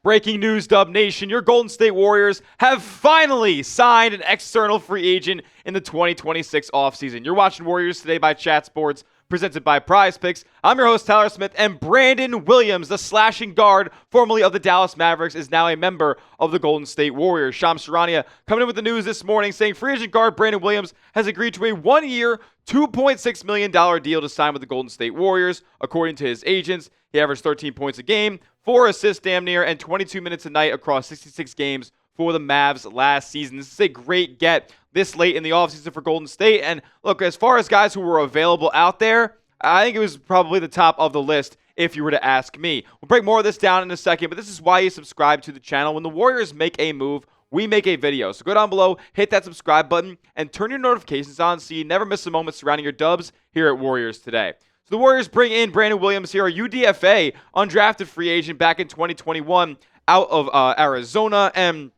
Breaking news, Dub Nation. Your Golden State Warriors have finally signed an external free agent in the 2026 offseason. You're watching Warriors Today by Chat Sports, presented by Prize Picks. I'm your host, Tyler Smith, and Brandin Williams, the slashing guard, formerly of the Dallas Mavericks, is now a member of the Golden State Warriors. Shams Charania coming in with the news this morning saying free agent guard Brandin Williams has agreed to a one-year, $2.6 million deal to sign with the Golden State Warriors. According to his agents, he averaged 13 points a game, 4 assists damn near, and 22 minutes a night across 66 games for the Mavs last season. This is a great get this late in the offseason for Golden State. And look, as far as guys who were available out there, I think it was probably the top of the list if you were to ask me. We'll break more of this down in a second, but this is why you subscribe to the channel. When the Warriors make a move, we make a video. So go down below, hit that subscribe button, and turn your notifications on so you never miss a moment surrounding your dubs here at Warriors Today. So the Warriors bring in Brandin Williams here, a UDFA undrafted free agent back in 2021 out of Arizona, and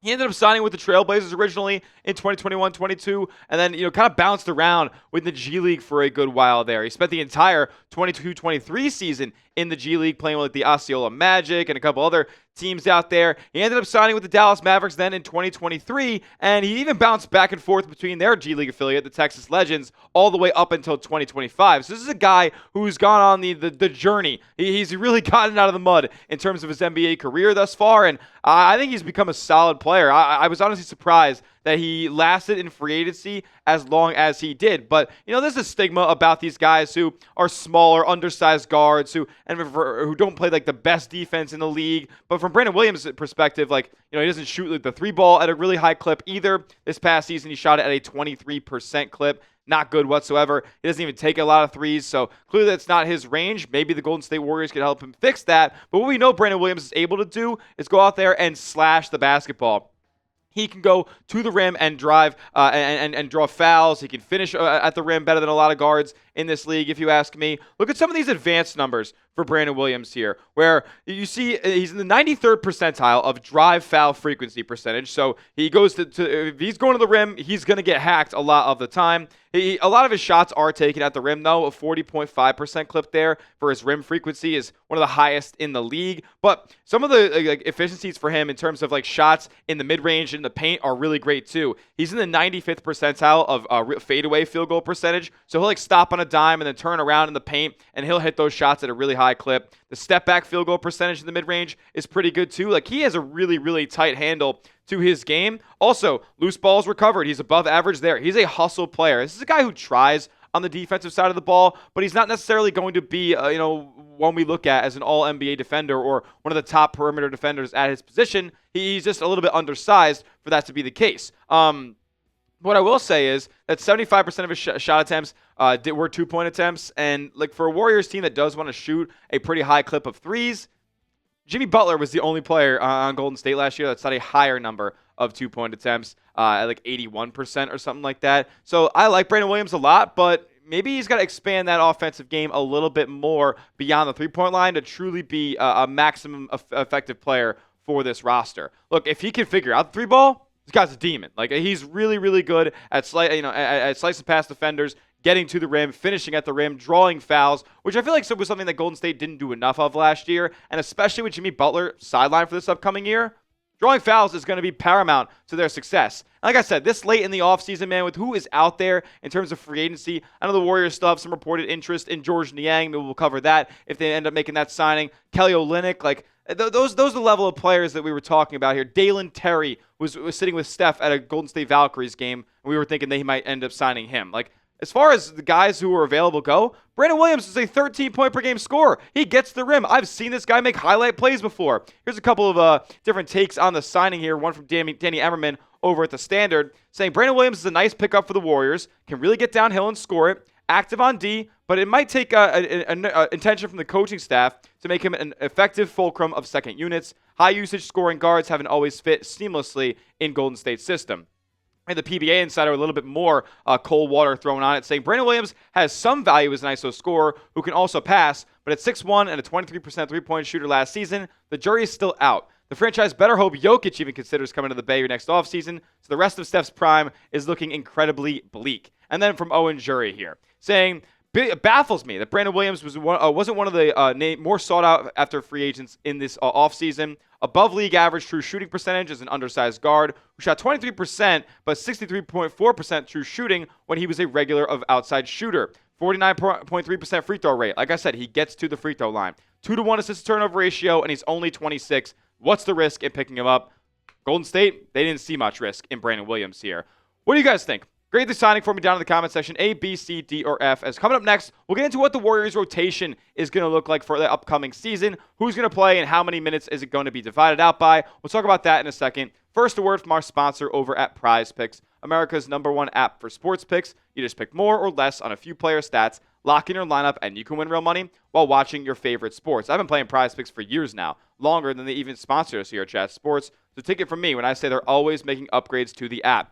he ended up signing with the Trailblazers originally in 2021-22, and then kind of bounced around with the G League for a good while there. He spent the entire 22-23 season in the G League playing with the Osceola Magic and a couple other teams out there. He ended up signing with the Dallas Mavericks then in 2023, and he even bounced back and forth between their G League affiliate, the Texas Legends, all the way up until 2025. So this is a guy who's gone on the journey. He's really gotten out of the mud in terms of his NBA career thus far, and I think he's become a solid player. I was honestly surprised that he lasted in free agency as long as he did. But, there's a stigma about these guys who are smaller, undersized guards who don't play like the best defense in the league. But from Brandin Williams' perspective, he doesn't shoot the three ball at a really high clip either. This past season, he shot it at a 23% clip. Not good whatsoever. He doesn't even take a lot of threes, so clearly that's not his range. Maybe the Golden State Warriors can help him fix that. But what we know Brandin Williams is able to do is go out there and slash the basketball. He can go to the rim and drive and draw fouls. He can finish at the rim better than a lot of guards in this league, if you ask me. Look at some of these advanced numbers for Brandin Williams here, where you see he's in the 93rd percentile of drive foul frequency percentage. So he goes if he's going to the rim, he's going to get hacked a lot of the time. A lot of his shots are taken at the rim, though. A 40.5% clip there for his rim frequency is one of the highest in the league. But some of the efficiencies for him in terms of shots in the mid-range and in the paint are really great, too. He's in the 95th percentile of fadeaway field goal percentage. So he'll stop on a dime and then turn around in the paint, and he'll hit those shots at a really high clip. The step-back field goal percentage in the mid-range is pretty good, too. He has a really, really tight handle to his game. Also, loose balls recovered. He's above average there. He's a hustle player. This is a guy who tries on the defensive side of the ball, but he's not necessarily going to be, one we look at as an all-NBA defender or one of the top perimeter defenders at his position. He's just a little bit undersized for that to be the case. What I will say is that 75% of his shot attempts were two-point attempts, and for a Warriors team that does want to shoot a pretty high clip of threes, Jimmy Butler was the only player on Golden State last year that's had a higher number of two-point attempts, at 81% or something like that. So I like Brandin Williams a lot, but maybe he's got to expand that offensive game a little bit more beyond the three-point line to truly be a maximum effective player for this roster. Look, if he can figure out the three ball, this guy's a demon. He's really, really good at slicing past defenders, getting to the rim, finishing at the rim, drawing fouls, which I feel like was something that Golden State didn't do enough of last year, and especially with Jimmy Butler sidelined for this upcoming year. Drawing fouls is going to be paramount to their success. And like I said, this late in the offseason, man, with who is out there in terms of free agency, I know the Warriors still have some reported interest in George Niang. Maybe we'll cover that if they end up making that signing. Kelly Olynyk, those are the level of players that we were talking about here. Dalen Terry was sitting with Steph at a Golden State Valkyries game, and we were thinking that he might end up signing him. As far as the guys who are available go, Brandin Williams is a 13-point-per-game scorer. He gets the rim. I've seen this guy make highlight plays before. Here's a couple of different takes on the signing here. One from Danny Emmerman over at the Standard, saying Brandin Williams is a nice pickup for the Warriors, can really get downhill and score it, active on D, but it might take intention from the coaching staff to make him an effective fulcrum of second units. High-usage scoring guards haven't always fit seamlessly in Golden State's system. And the PBA Insider a little bit more cold water thrown on it, saying Brandin Williams has some value as an ISO scorer who can also pass, but at 6'1" and a 23% three-point shooter last season, the jury is still out. The franchise better hope Jokic even considers coming to the Bay next offseason, so the rest of Steph's prime is looking incredibly bleak. And then from Owen Jury here, saying baffles me that Brandon Williams wasn't one of the more sought out after free agents in this offseason. Above league average true shooting percentage as an undersized guard who shot 23%, but 63.4% true shooting when he was a regular of outside shooter. 49.3% free throw rate. Like I said, he gets to the free throw line. 2-to-1 assist turnover ratio, and he's only 26. What's the risk in picking him up? Golden State, they didn't see much risk in Brandon Williams here. What do you guys think? Grade the signing for me down in the comment section, A, B, C, D, or F. As coming up next, we'll get into what the Warriors rotation is going to look like for the upcoming season, who's going to play, and how many minutes is it going to be divided out by. We'll talk about that in a second. First, a word from our sponsor over at Prize Picks, America's #1 app for sports picks. You just pick more or less on a few player stats, lock in your lineup, and you can win real money while watching your favorite sports. I've been playing Prize Picks for years now, longer than they even sponsor us here at Chat Sports. So take it from me when I say they're always making upgrades to the app.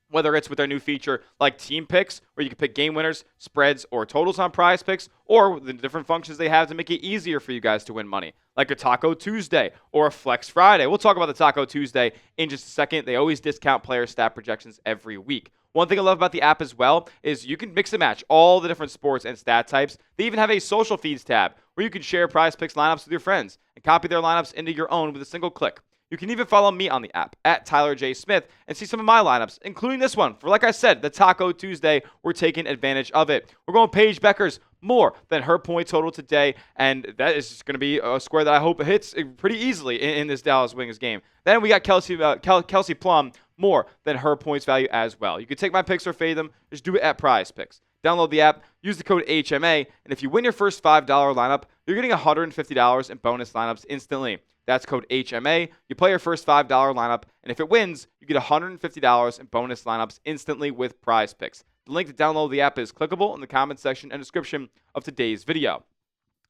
Whether it's with their new feature like Team Picks, where you can pick game winners, spreads, or totals on Prize Picks, or the different functions they have to make it easier for you guys to win money, like a Taco Tuesday or a Flex Friday. We'll talk about the Taco Tuesday in just a second. They always discount player stat projections every week. One thing I love about the app as well is you can mix and match all the different sports and stat types. They even have a social feeds tab where you can share Prize Picks lineups with your friends and copy their lineups into your own with a single click. You can even follow me on the app at Tyler J. Smith and see some of my lineups, including this one. For, like I said, the Taco Tuesday, we're taking advantage of it. We're going Paige Beckers more than her point total today, and that is just going to be a square that I hope hits pretty easily in this Dallas Wings game. Then we got Kelsey Plum more than her points value as well. You can take my picks or fade them. Just do it at Prize Picks. Download the app, use the code HMA, and if you win your first $5 lineup, you're getting $150 in bonus lineups instantly. That's code HMA. You play your first $5 lineup, and if it wins, you get $150 in bonus lineups instantly with Prize Picks. The link to download the app is clickable in the comment section and description of today's video.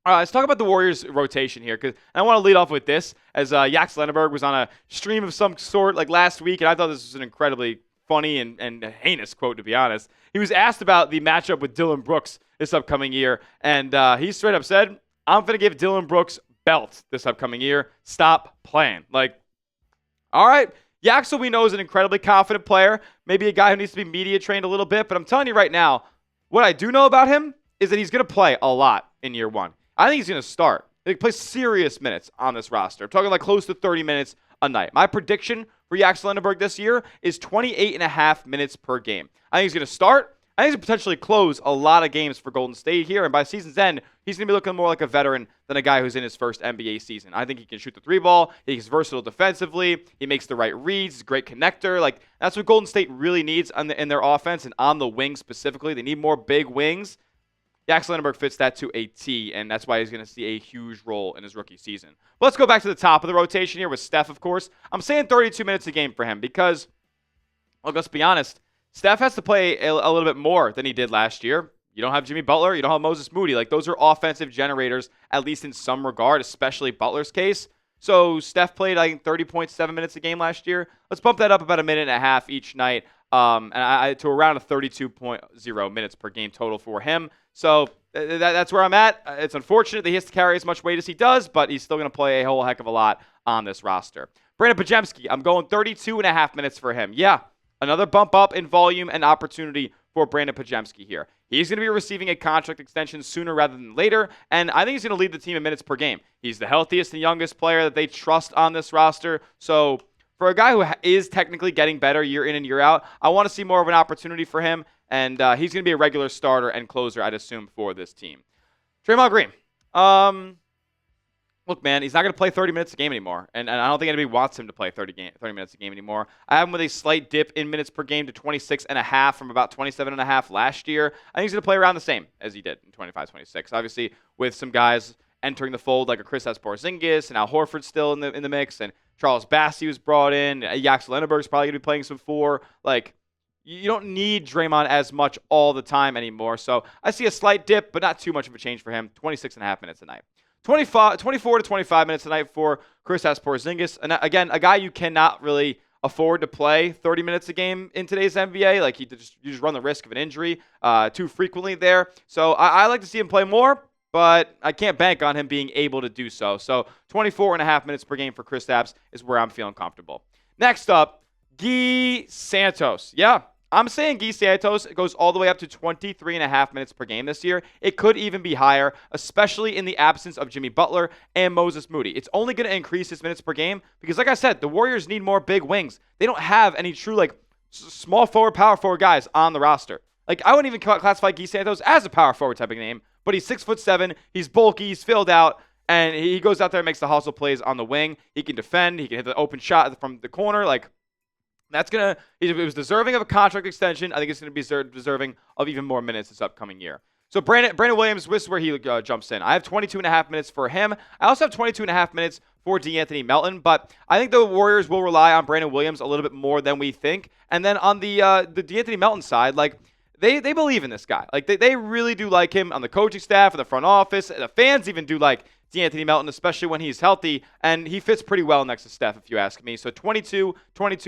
All right, let's talk about the Warriors rotation here, because I want to lead off with this, as Jax Lenneberg was on a stream of some sort like last week, and I thought this was an incredibly funny and heinous quote, to be honest. He was asked about the matchup with Dillon Brooks this upcoming year, and he straight up said, I'm going to give Dillon Brooks belt this upcoming year. Stop playing. Like, all right, Yaxel we know is an incredibly confident player, maybe a guy who needs to be media trained a little bit, but I'm telling you right now, what I do know about him is that he's going to play a lot in year one. I think he's going to start. He plays serious minutes on this roster. I'm talking like close to 30 minutes a night. My prediction for Yaxel Lenneberg this year is 28.5 minutes per game. I think he's going to start. I think he's going to potentially close a lot of games for Golden State here, and by season's end, he's going to be looking more like a veteran than a guy who's in his first NBA season. I think he can shoot the three ball. He's versatile defensively. He makes the right reads. He's a great connector. Like, that's what Golden State really needs in their offense, and on the wing specifically. They need more big wings. Yaxel Lenneberg fits that to a T, and that's why he's going to see a huge role in his rookie season. But let's go back to the top of the rotation here with Steph, of course. I'm saying 32 minutes a game for him because, well, let's be honest, Steph has to play a little bit more than he did last year. You don't have Jimmy Butler. You don't have Moses Moody. Like, those are offensive generators, at least in some regard, especially Butler's case. So Steph played, I think, 30.7 minutes a game last year. Let's bump that up about a minute and a half each night to around a 32.0 minutes per game total for him. So that's where I'm at. It's unfortunate that he has to carry as much weight as he does, but he's still going to play a whole heck of a lot on this roster. Brandin Podziemski, I'm going 32.5 minutes for him. Yeah, another bump up in volume and opportunity for Brandin Podziemski here. He's going to be receiving a contract extension sooner rather than later, and I think he's going to lead the team in minutes per game. He's the healthiest and youngest player that they trust on this roster. So for a guy who is technically getting better year in and year out, I want to see more of an opportunity for him, and he's going to be a regular starter and closer, I'd assume, for this team. Draymond Green. Look, man, he's not going to play 30 minutes a game anymore, and I don't think anybody wants him to play 30 minutes a game anymore. I have him with a slight dip in minutes per game to 26.5 from about 27.5 last year. I think he's going to play around the same as he did in 25-26. Obviously, with some guys entering the fold like a Kristaps Porzingis and Al Horford still in the mix, and Charles Bassey was brought in. Jax Lenneberg's probably going to be playing some four. Like, you don't need Draymond as much all the time anymore. So I see a slight dip, but not too much of a change for him. 26.5 minutes a night. 24 to 25 minutes a night for Kristaps Porzingis. And again, a guy you cannot really afford to play 30 minutes a game in today's NBA. Like, you just run the risk of an injury too frequently there. So I like to see him play more, but I can't bank on him being able to do so. So 24.5 minutes per game for Kristaps is where I'm feeling comfortable. Next up, Guy Santos. Yeah, I'm saying Guy Santos goes all the way up to 23.5 minutes per game this year. It could even be higher, especially in the absence of Jimmy Butler and Moses Moody. It's only going to increase his minutes per game because, like I said, the Warriors need more big wings. They don't have any true, small forward, power forward guys on the roster. I wouldn't even classify Guy Santos as a power forward type of name, but he's 6'7", he's bulky, he's filled out, and he goes out there and makes the hustle plays on the wing. He can defend, he can hit the open shot from the corner. It was deserving of a contract extension. I think it's going to be deserving of even more minutes this upcoming year. So Brandin Williams, this is where he jumps in. I have 22.5 minutes for him. I also have 22.5 minutes for De'Anthony Melton, but I think the Warriors will rely on Brandin Williams a little bit more than we think. And then on the De'Anthony Melton side, they believe in this guy. They really do like him on the coaching staff, in the front office. The fans even do like De'Anthony Melton, especially when he's healthy, and he fits pretty well next to Steph, if you ask me. So 22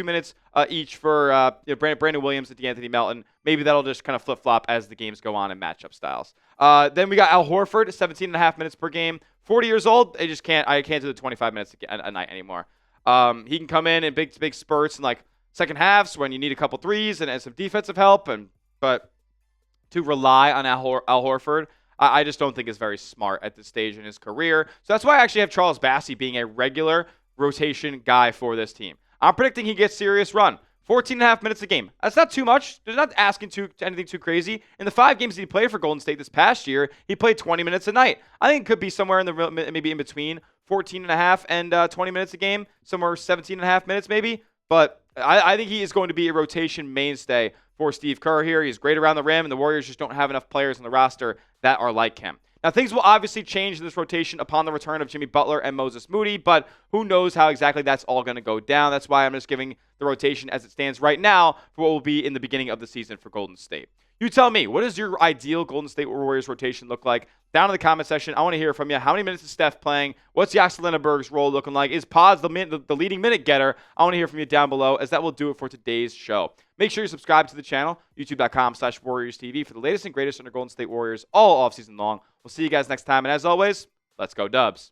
minutes each for Brandin Williams and De'Anthony Melton. Maybe that'll just kind of flip-flop as the games go on in matchup styles. Then we got Al Horford, 17.5 minutes per game. 40 years old. I can't do the 25 minutes a night anymore. He can come in big spurts in second halves when you need a couple threes and some defensive help, but to rely on Al Horford, I just don't think is very smart at this stage in his career. So that's why I actually have Charles Bassey being a regular rotation guy for this team. I'm predicting he gets serious run. 14.5 minutes a game. That's not too much. They're not asking anything too crazy. In the 5 games he played for Golden State this past year, he played 20 minutes a night. I think it could be somewhere in the maybe in between 14.5 and 20 minutes a game, somewhere 17.5 minutes maybe. But I think he is going to be a rotation mainstay for Steve Kerr here. He's great around the rim, and the Warriors just don't have enough players on the roster that are like him. Now, things will obviously change in this rotation upon the return of Jimmy Butler and Moses Moody, but who knows how exactly that's all going to go down. That's why I'm just giving the rotation as it stands right now for what will be in the beginning of the season for Golden State. You tell me, what does your ideal Golden State Warriors rotation look like? Down in the comment section, I want to hear from you. How many minutes is Steph playing? What's Jackson Lindenberg's role looking like? Is Pods the leading minute getter? I want to hear from you down below, as that will do it for today's show. Make sure you subscribe to the channel, youtube.com/WarriorsTV, for the latest and greatest under Golden State Warriors all offseason long. We'll see you guys next time, and as always, let's go Dubs.